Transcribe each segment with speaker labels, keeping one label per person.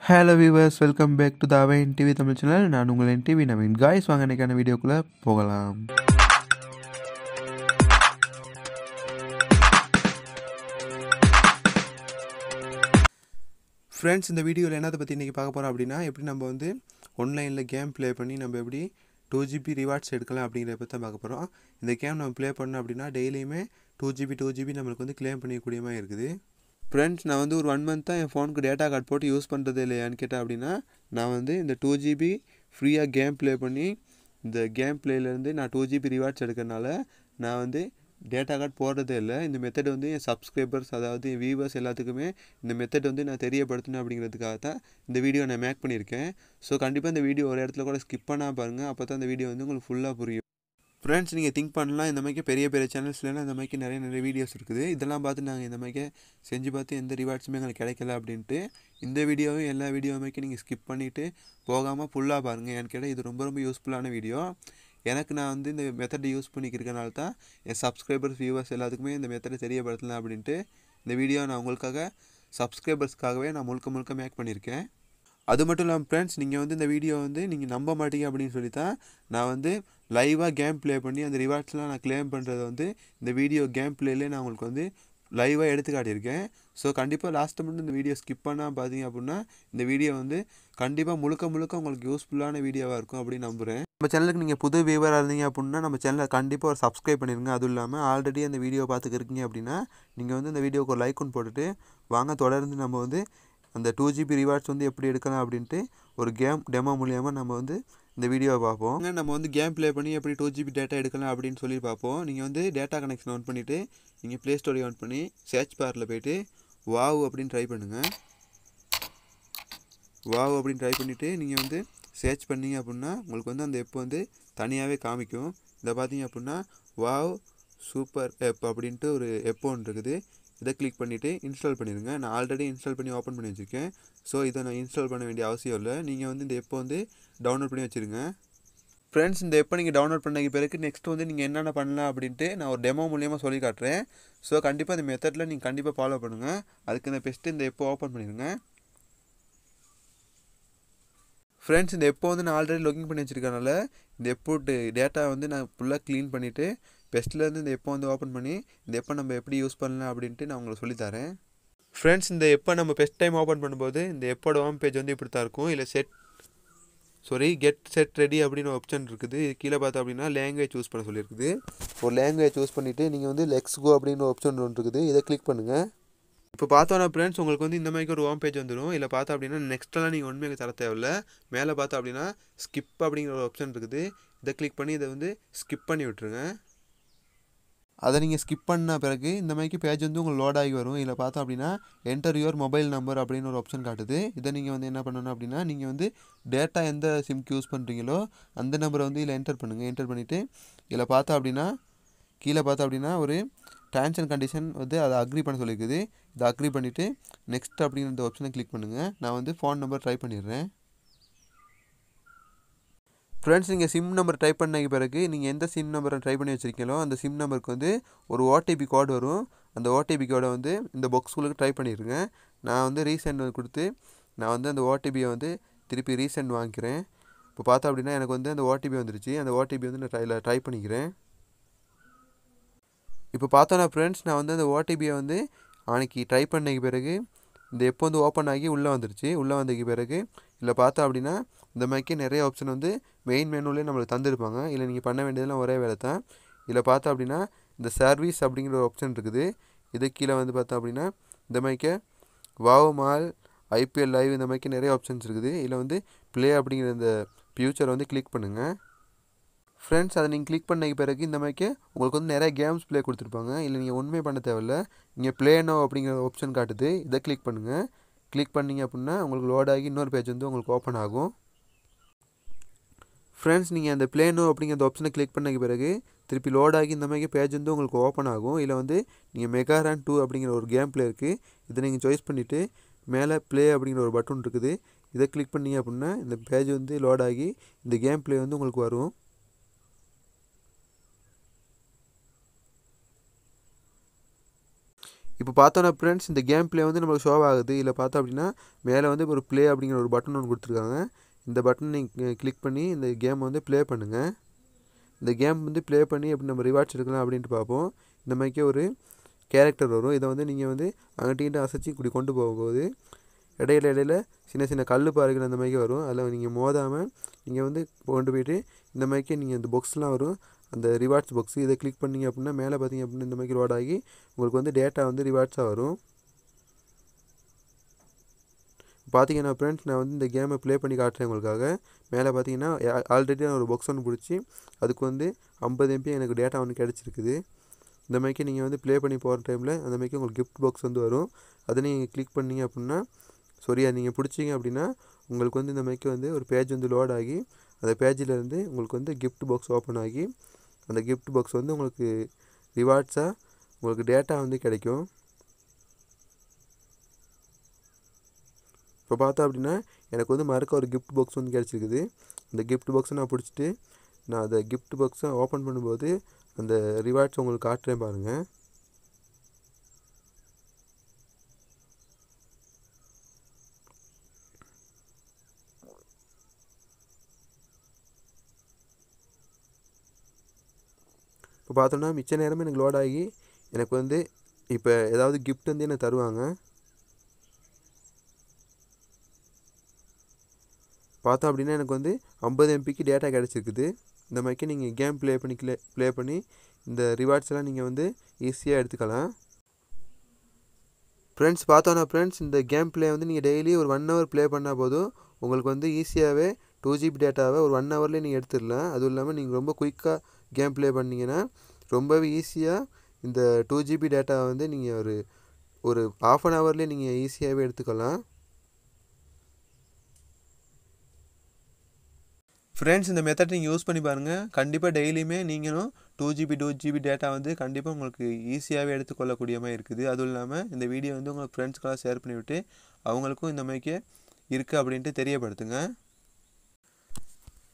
Speaker 1: Hello viewers, welcome back to the NTV TAMIL channel. நான் உங்கள் NTV Naveen. Guys, வாங்க இன்னைக்கான வீடியோக்குள்ள போகலாம். ஃப்ரெண்ட்ஸ், இந்த வீடியோவில் என்னத்தை பற்றி இன்றைக்கி பார்க்க போகிறோம் அப்படின்னா, எப்படி நம்ம வந்து ஆன்லைனில் கேம் ப்ளே பண்ணி நம்ம எப்படி 2GB ரிவார்ட்ஸ் எடுக்கலாம் அப்படிங்கிறத பற்றி தான் பார்க்க போகிறோம். இந்த கேம் நம்ம ப்ளே பண்ணோம் அப்படின்னா டெய்லியுமே 2GB நம்மளுக்கு வந்து கிளைம் பண்ணிக்கக்கூடிய மாதிரி இருக்குது. ஃப்ரெண்ட்ஸ், நான் வந்து ஒரு 1 மந்த்தாக என் ஃபோனுக்கு டேட்டா கார்டு போட்டு யூஸ் பண்ணுறது இல்லையான்னு கேட்டேன் அப்படின்னா, நான் வந்து இந்த 2GB ஃப்ரீயாக கேம் ப்ளே பண்ணி இந்த கேம் ப்ளேலேருந்து நான் 2GB ரிவார்ட்ஸ் எடுக்கிறனால நான் வந்து டேட்டா கார்டு போடுறதே இல்லை. இந்த மெத்தட் வந்து என் சப்ஸ்கிரைபர்ஸ், அதாவது என் வியூவர்ஸ் எல்லாத்துக்குமே இந்த மெத்தட் வந்து நான் தெரியப்படுத்தணும் அப்படிங்கிறதுக்காக தான் இந்த வீடியோ நான் மேக் பண்ணியிருக்கேன். ஸோ கண்டிப்பாக இந்த வீடியோ ஒரு இடத்துல கூட ஸ்கிப் பண்ணால் பாருங்கள், அப்போ தான் இந்த வீடியோ வந்து உங்களுக்கு ஃபுல்லாக புரியும். ஃப்ரெண்ட்ஸ், நீங்கள் திங்க் பண்ணலாம், இந்த மாதிரி பெரிய சேனல்ஸ்லாம் இந்த மாதிரி நிறைய வீடியோஸ் இருக்குது, இதெல்லாம் பார்த்து நாங்கள் இந்த மாதிரி செஞ்சு பார்த்து எந்த ரிவார்ட்ஸுமே எங்களுக்கு கிடைக்கல அப்படின்ட்டு. இந்த வீடியோவும் எல்லா வீடியோவுமே நீங்கள் ஸ்கிப் பண்ணிவிட்டு போகாமல் ஃபுல்லாக பாருங்கள். எனக்கு கேட்டால் இது ரொம்ப யூஸ்ஃபுல்லான வீடியோ. எனக்கு நான் வந்து இந்த மெத்தடை யூஸ் பண்ணிக்கிறதுனால தான் என் சப்ஸ்கிரைபர்ஸ், வியூவர்ஸ் எல்லாத்துக்குமே இந்த மெத்தடை தெரியப்படுத்தலாம் அப்படின்ட்டு இந்த வீடியோ நான் உங்களுக்காக சப்ஸ்கிரைபர்ஸ்க்காகவே நான் முழுக்க மேக் பண்ணியிருக்கேன். அது மட்டும் இல்லாமல் ஃப்ரெண்ட்ஸ், நீங்கள் வந்து இந்த வீடியோ வந்து நீங்கள் நம்ப மாட்டீங்க அப்படின்னு சொல்லி தான் நான் வந்து லைவாக கேம் ப்ளே பண்ணி அந்த ரிவார்ட்ஸ்லாம் நான் கிளைம் பண்ணுறதை வந்து இந்த வீடியோ கேம் ப்ளேலே நான் உங்களுக்கு வந்து லைவாக எடுத்து காட்டியிருக்கேன். ஸோ கண்டிப்பாக லாஸ்ட்டு மட்டும் இந்த வீடியோ ஸ்கிப் பண்ணால் பார்த்தீங்க அப்படின்னா இந்த வீடியோ வந்து கண்டிப்பாக முழுக்க உங்களுக்கு யூஸ்ஃபுல்லான வீடியோவாக இருக்கும் அப்படின்னு நம்புகிறேன். நம்ம சேனலுக்கு நீங்கள் புது வியூவராக இருந்தீங்க அப்படின்னா நம்ம சேனலை கண்டிப்பாக ஒரு சப்ஸ்கிரைப் பண்ணிடுங்க. அதுவும் இல்லாமல் ஆல்ரெடி அந்த வீடியோ பார்த்துக்கிருக்கீங்க அப்படின்னா நீங்கள் வந்து இந்த வீடியோக்கு ஒரு லைக் ஒன்று போட்டுட்டு வாங்க, தொடர்ந்து நம்ம வந்து அந்த 2GB ரிவார்ட்ஸ் வந்து எப்படி எடுக்கலாம் அப்படின்ட்டு ஒரு கேம் டெமோ மூலியமாக நம்ம வந்து இந்த வீடியோவை பார்ப்போம். நம்ம வந்து கேம் ப்ளே பண்ணி எப்படி 2GB டேட்டா எடுக்கலாம் அப்படின்னு சொல்லி பார்ப்போம். நீங்கள் வந்து டேட்டா கனெக்ஷன் ஆன் பண்ணிவிட்டு நீங்கள் ப்ளே ஸ்டோரி ஆன் பண்ணி சர்ச் பாரில் போய்ட்டு வாவ் அப்படின்னு ட்ரை பண்ணுங்கள். வாவ் அப்படின்னு ட்ரை பண்ணிவிட்டு நீங்கள் வந்து சர்ச் பண்ணிங்க அப்படின்னா உங்களுக்கு வந்து அந்த எப்போ வந்து தனியாகவே காமிக்கும். இதை பார்த்தீங்க அப்படின்னா வாவ் சூப்பர் ஆப் அப்படின்ட்டு ஒரு எப்போ ஒன்று இருக்குது. இதை கிளிக் பண்ணிவிட்டு இன்ஸ்டால் பண்ணிடுங்க. நான் ஆல்ரெடி இன்ஸ்டால் பண்ணி ஓப்பன் பண்ணி வச்சுருக்கேன். ஸோ இதை நான் இன்ஸ்டால் பண்ண வேண்டிய அவசியம் இல்லை. நீங்கள் வந்து இந்த எப்போ வந்து டவுன்லோட் பண்ணி வச்சுருங்க. ஃப்ரெண்ட்ஸ், இந்த எப்போ நீங்கள் டவுன்லோட் பண்ண பிறகு நெக்ஸ்ட் வந்து நீங்கள் என்னென்ன பண்ணலாம் அப்படின்ட்டு நான் ஒரு டெமோ மூலியமாக சொல்லி காட்டுறேன். ஸோ கண்டிப்பாக இந்த மெத்தடில் நீங்கள் கண்டிப்பாக ஃபாலோ பண்ணுங்கள். அதுக்கு இந்த பெஸ்ட்டு இந்த எப்போ ஓப்பன் பண்ணிடுங்க. ஃப்ரெண்ட்ஸ், இந்த எப்போ வந்து நான் ஆல்ரெடி லாகின் பண்ணி வச்சுருக்கனால இந்த எப்போட்டு டேட்டா வந்து நான் ஃபுல்லாக க்ளீன் பண்ணிவிட்டு பெஸ்ட்லேருந்து இந்த எப்போ வந்து ஓப்பன் பண்ணி இந்த எப்போ நம்ம எப்படி யூஸ் பண்ணலாம் அப்படின்ட்டு நான் உங்களுக்கு சொல்லித்தரேன். ஃப்ரெண்ட்ஸ், இந்த எப்போ நம்ம ஃபஸ்ட் டைம் ஓப்பன் பண்ணும்போது இந்த எப்போட ஹோம் பேஜ் வந்து இப்படி தான் இருக்கும். இல்லை கெட் செட் ரெடி அப்படின்னு ஒரு ஆப்ஷன் இருக்குது. இது கீழே பார்த்தா அப்படின்னா லாங்குவேஜ் சூஸ் பண்ண சொல்லியிருக்குது. ஒரு லாங்குவேஜ் சூஸ் பண்ணிவிட்டு நீங்கள் வந்து லெட்ஸ் கோ அப்படின்னு ஒரு ஆப்ஷன் ஒன்று இருக்குது. இதை கிளிக் பண்ணுங்கள். இப்போ பார்த்தோன்னா ஃப்ரெண்ட்ஸ், உங்களுக்கு வந்து இந்த மாதிரி ஒரு ஹோம் பேஜ் வந்துடும். இல்லை பார்த்தா அப்படின்னா நெக்ஸ்ட்டெல்லாம் நீங்கள் ஒன்றுமே தர தேவையில்லை. மேலே பார்த்தா அப்படின்னா ஸ்கிப் அப்படிங்கிற ஒரு ஆப்ஷன் இருக்குது. இதை கிளிக் பண்ணி இதை வந்து ஸ்கிப் பண்ணி விட்டுருங்க. அதை நீங்கள் ஸ்கிப் பண்ண பிறகு இந்த மாதிரி பேஜ் வந்து உங்களுக்கு லோட் ஆகி வரும். இதில் பார்த்தோம் அப்படின்னா என்டர் யுவர் மொபைல் நம்பர் அப்படின்னு ஒரு ஆப்ஷன் காட்டுது. இதை நீங்கள் வந்து என்ன பண்ணணும் அப்படின்னா நீங்கள் வந்து டேட்டா எந்த சிம்க்கு யூஸ் பண்ணுறீங்களோ அந்த நம்பரை வந்து இதில் என்டர் பண்ணுங்கள். என்டர் பண்ணிவிட்டு இதில் பார்த்தா அப்படின்னா கீழே பார்த்தா அப்படின்னா ஒரு டேர்ம்ஸ் அண்ட் கண்டிஷன் வந்து அதை அக்ரி பண்ண சொல்லியிருக்குது. இதை அக்ரி பண்ணிவிட்டு நெக்ஸ்ட் அப்படிங்கிற இந்த ஆப்ஷனை கிளிக் பண்ணுங்கள். நான் வந்து ஃபோன் நம்பர் ட்ரை பண்ணிடுறேன். ஃப்ரெண்ட்ஸ், நீங்கள் சிம் நம்பர் டைப் பண்ண பிறகு நீங்கள் எந்த சிம் நம்பரை ட்ரை பண்ணி வச்சுருக்கீங்களோ அந்த சிம் நம்பருக்கு வந்து ஒரு ஓடிபி கோடு வரும். அந்த ஓடிபி கோடை வந்து இந்த பாக்ஸ்குள்ளே ட்ரை பண்ணிடுங்க. நான் வந்து ரீசெண்ட் கொடுத்து நான் வந்து அந்த ஓடிபியை வந்து திருப்பி ரீசெண்ட் வாங்கிக்கிறேன். இப்போ பார்த்தா அப்படின்னா எனக்கு வந்து அந்த ஓடிபி வந்துருச்சு. அந்த ஓடிபி வந்து நான் ட்ரை பண்ணிக்கிறேன். இப்போ பார்த்தோன்னா ஃப்ரெண்ட்ஸ், நான் வந்து அந்த ஓடிபியை வந்து அன்றைக்கி ட்ரை பண்ண பிறகு இந்த எப்போ வந்து ஓப்பன் ஆகி உள்ளே வந்துருச்சு. உள்ளே வந்ததுக்கு பிறகு இல்லை பார்த்தா அப்படின்னா இந்த மாதிரி நிறைய ஆப்ஷன் வந்து மெயின் மெனுவிலே நம்மளுக்கு தந்துருப்பாங்க. இல்லை நீங்கள் பண்ண வேண்டியதெல்லாம் ஒரே வேலை தான். இதில் பார்த்தா அப்படின்னா இந்த சர்வீஸ் அப்படிங்கிற ஒரு ஆப்ஷன் இருக்குது. இது கீழே வந்து பார்த்தா அப்படின்னா இந்த மாதிரி வாவ் மால், ஐபிஎல் லைவ், இந்த மாதிரி நிறைய ஆப்ஷன்ஸ் இருக்குது. இதில் வந்து ப்ளே அப்படிங்கிற இந்த ஃபியூச்சரை வந்து கிளிக் பண்ணுங்கள். ஃப்ரெண்ட்ஸ், அதை நீங்கள் கிளிக் பண்ண பிறகு இந்த மாதிரி உங்களுக்கு வந்து நிறைய கேம்ஸ் ப்ளே கொடுத்துருப்பாங்க. இல்லை நீங்கள் ஒன்றுமே பண்ண தேவையில்லை. நீங்கள் ப்ளே நோ அப்படிங்கிற ஆப்ஷன் காட்டுது. இதை கிளிக் பண்ணுங்கள். கிளிக் பண்ணிங்க அப்படின்னா உங்களுக்கு லோட் ஆகி இன்னொரு பேஜ் வந்து உங்களுக்கு ஓப்பன் ஆகும். ஃப்ரெண்ட்ஸ், நீங்கள் அந்த ப்ளே நோ அப்படிங்கிற அந்த ஆப்ஷனை கிளிக் பண்ண பிறகு திருப்பி லோட் ஆகி இந்த மாதிரி பேஜ் வந்து உங்களுக்கு ஓப்பன் ஆகும். இல்லை வந்து நீங்கள் மெகாரான் 2 அப்படிங்கிற ஒரு கேம் ப்ளே இருக்குது. இதை நீங்கள் சாய்ஸ் பண்ணிவிட்டு மேலே ப்ளே அப்படிங்கிற ஒரு பட்டன் இருக்குது. இதை கிளிக் பண்ணிங்க அப்படின்னா இந்த பேஜ் வந்து லோட் ஆகி இந்த கேம் ப்ளே வந்து உங்களுக்கு வரும். இப்போ பார்த்தோன்னா ஃப்ரெண்ட்ஸ் இந்த கேம் ப்ளே வந்து நம்மளுக்கு ஷோ ஆகுது. இதில் பார்த்தோம் அப்படின்னா மேலே வந்து ஒரு ப்ளே அப்படிங்கிற ஒரு பட்டன் ஒன்று கொடுத்துருக்காங்க. இந்த பட்டன் நீங்கள் கிளிக் பண்ணி இந்த கேமை வந்து ப்ளே பண்ணுங்கள். இந்த கேம் வந்து ப்ளே பண்ணி எப்படி நம்ம ரிவார்ட்ஸ் எடுக்கலாம் அப்படின்ட்டு பார்ப்போம். இந்த மாதிரிக்கே ஒரு கேரக்டர் வரும். இதை வந்து நீங்கள் வந்து அங்கிட்ட அசைச்சி இப்படி கொண்டு போகும்போது இடையில சின்ன சின்ன கல் பாறைகள் அந்த மாதிரி வரும். அதில் நீங்கள் மோதாமல் நீங்கள் வந்து கொண்டு போய்ட்டு இந்த மாதிரிக்கே நீங்கள் இந்த பாக்ஸ்லாம் வரும், அந்த ரிவார்ட்ஸ் பாக்ஸ். இதை கிளிக் பண்ணிங்க அப்படின்னா மேலே பார்த்தீங்க அப்படின்னா இந்த மாதிரி லோட் ஆகி உங்களுக்கு வந்து டேட்டா வந்து ரிவார்ட்ஸாக வரும். பார்த்தீங்கன்னா ஃப்ரெண்ட்ஸ் நான் வந்து இந்த கேமை ப்ளே பண்ணி காட்டுறேன் உங்களுக்காக. மேலே பார்த்தீங்கன்னா ஆல்ரெடி நான் ஒரு பாக்ஸ் ஒன்று பிடிச்சி அதுக்கு வந்து 50 MB எனக்கு டேட்டா ஒன்று கிடச்சிருக்குது. இந்த மாதிரிக்கு நீங்கள் வந்து ப்ளே பண்ணி போகிற டைமில் அந்த மாதிரிக்கு உங்களுக்கு கிஃப்ட் பாக்ஸ் வந்து வரும். அதை நீங்கள் கிளிக் பண்ணிங்க அப்படின்னா நீங்கள் பிடிச்சிங்க அப்படின்னா உங்களுக்கு வந்து இந்த மாதிரிக்கு வந்து ஒரு பேஜ் வந்து லோட் ஆகி அந்த பேஜிலேருந்து உங்களுக்கு வந்து கிஃப்ட் பாக்ஸ் ஓப்பன் ஆகி அந்த கிஃப்ட் பாக்ஸ் வந்து உங்களுக்கு ரிவார்ட்ஸாக உங்களுக்கு டேட்டா வந்து கிடைக்கும். இப்போ பார்த்தா அப்படின்னா எனக்கு வந்து மறக்க ஒரு கிஃப்ட் பாக்ஸ் வந்து கிடச்சிருக்குது. இந்த கிஃப்ட் பாக்ஸை நான் பிடிச்சிட்டு நான் அந்த கிஃப்ட் பாக்ஸை ஓப்பன் பண்ணும்போது அந்த ரிவார்ட்ஸ் உங்களுக்கு காட்டுறேன் பாருங்கள். இப்போ பார்த்தோன்னா மிச்ச நேரமே எனக்கு லோட் ஆகி எனக்கு வந்து இப்போ ஏதாவது கிஃப்ட் வந்து எனக்கு தருவாங்க. பார்த்தோம் அப்படின்னா எனக்கு வந்து 50 MBக்கு டேட்டா கிடச்சிருக்குது. இந்த மாதிரிக்கு நீங்கள் கேம் ப்ளே பண்ணி இந்த ரிவார்ட்ஸ்லாம் நீங்கள் வந்து ஈஸியாக எடுத்துக்கலாம். ஃப்ரெண்ட்ஸ் பார்த்தோன்னா ஃப்ரெண்ட்ஸ் இந்த கேம் ப்ளே வந்து நீங்கள் டெய்லி ஒரு 1 hour ப்ளே பண்ணால் போதும் உங்களுக்கு வந்து ஈஸியாகவே 2 GB டேட்டாவை ஒரு 1 hourலேயே நீங்கள் எடுத்துடலாம். அதுவும் இல்லாமல் நீங்கள் ரொம்ப குயிக்காக கேம் ப்ளே பண்ணிங்கன்னா ரொம்பவே ஈஸியாக இந்த 2 GB டேட்டாவை வந்து நீங்கள் ஒரு ½ an hourலேயே நீங்கள் ஈஸியாகவே எடுத்துக்கலாம். ஃப்ரெண்ட்ஸ் இந்த மெத்தட் நீங்கள் யூஸ் பண்ணி பாருங்கள். கண்டிப்பாக டெய்லியுமே நீங்களும் 2 GB டேட்டா வந்து கண்டிப்பாக உங்களுக்கு ஈஸியாகவே எடுத்துக்கொள்ளக்கூடிய மாதிரி இருக்குது. அதுவும் இல்லாமல் இந்த வீடியோ வந்து உங்கள் ஃப்ரெண்ட்ஸ்க்கெல்லாம் ஷேர் பண்ணிவிட்டு அவங்களுக்கும் இந்த மாதிரிக்கே இருக்குது அப்படின்ட்டு தெரியப்படுத்துங்க.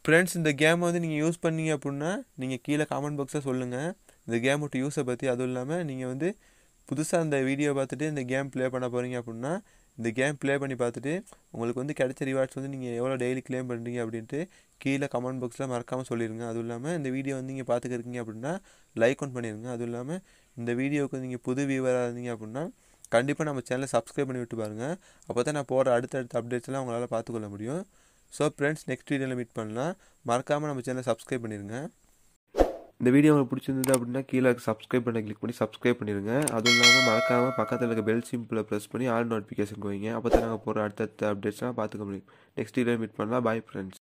Speaker 1: ஃப்ரெண்ட்ஸ் இந்த கேமை வந்து நீங்கள் யூஸ் பண்ணீங்க அப்படின்னா நீங்கள் கீழே காமெண்ட் பாக்ஸில் சொல்லுங்கள் இந்த கேமோட யூஸை பற்றி. அதுவும் இல்லாமல் நீங்கள் வந்து புதுசாக இந்த வீடியோ பார்த்துட்டு இந்த கேம் ப்ளே பண்ண போகிறீங்க அப்படின்னா இந்த கேம் ப்ளே பண்ணி பார்த்துட்டு உங்களுக்கு வந்து கிடைச்ச ரிவார்ட்ஸ் வந்து நீங்கள் எவ்வளோ டெய்லி க்ளைம் பண்ணுறீங்க அப்படின்ட்டு கீழே கமெண்ட் பாக்ஸில் மறக்காமல் சொல்லிடுங்க. அதுவும் இல்லாமல் இந்த வீடியோ வந்து நீங்கள் பார்த்துக்கிருக்கீங்க அப்படின்னா லைக் ஒன் பண்ணிடுங்க. அதுவும் இல்லாமல் இந்த வீடியோவுக்கு நீங்கள் புது வியூவராக இருந்தீங்க அப்படின்னா கண்டிப்பாக நம்ம சேனலை சப்ஸ்கிரைப் பண்ணி விட்டு பாருங்கள். அப்போ தான் நான் போகிற அடுத்தடுத்த அப்டேட்ஸ்லாம் உங்களால் பார்த்துக்கொள்ள முடியும். ஸோ ஃப்ரெண்ட்ஸ் நெக்ஸ்ட் வீடியோவில் மீட் பண்ணலாம். மறக்காமல் நம்ம சேனலை சப்ஸ்கிரைப் பண்ணிடுங்க. இந்த வீடியோ உங்களுக்கு பிடிச்சிருந்தது அப்படின்னா கீழே சப்ஸ்கிரைப் பண்ண கிளிக் பண்ணி சப்ஸ்கிரைப் பண்ணிடுங்க. அதுவும் இல்லாமல் மறக்காமல் பக்கத்தில் இருக்க பெல் சிம்பிளை ப்ரெஸ் பண்ணி ஆல் நோட்டிஃபிகேஷன் வைங்க. அப்போ தான் நாங்கள் போகிற அடுத்தடுத்த அப்டேட்ஸ்லாம் பார்த்துக்க முடியும். நெக்ஸ்ட் வீடியோ மீட் பண்ணலாம். Bye friends.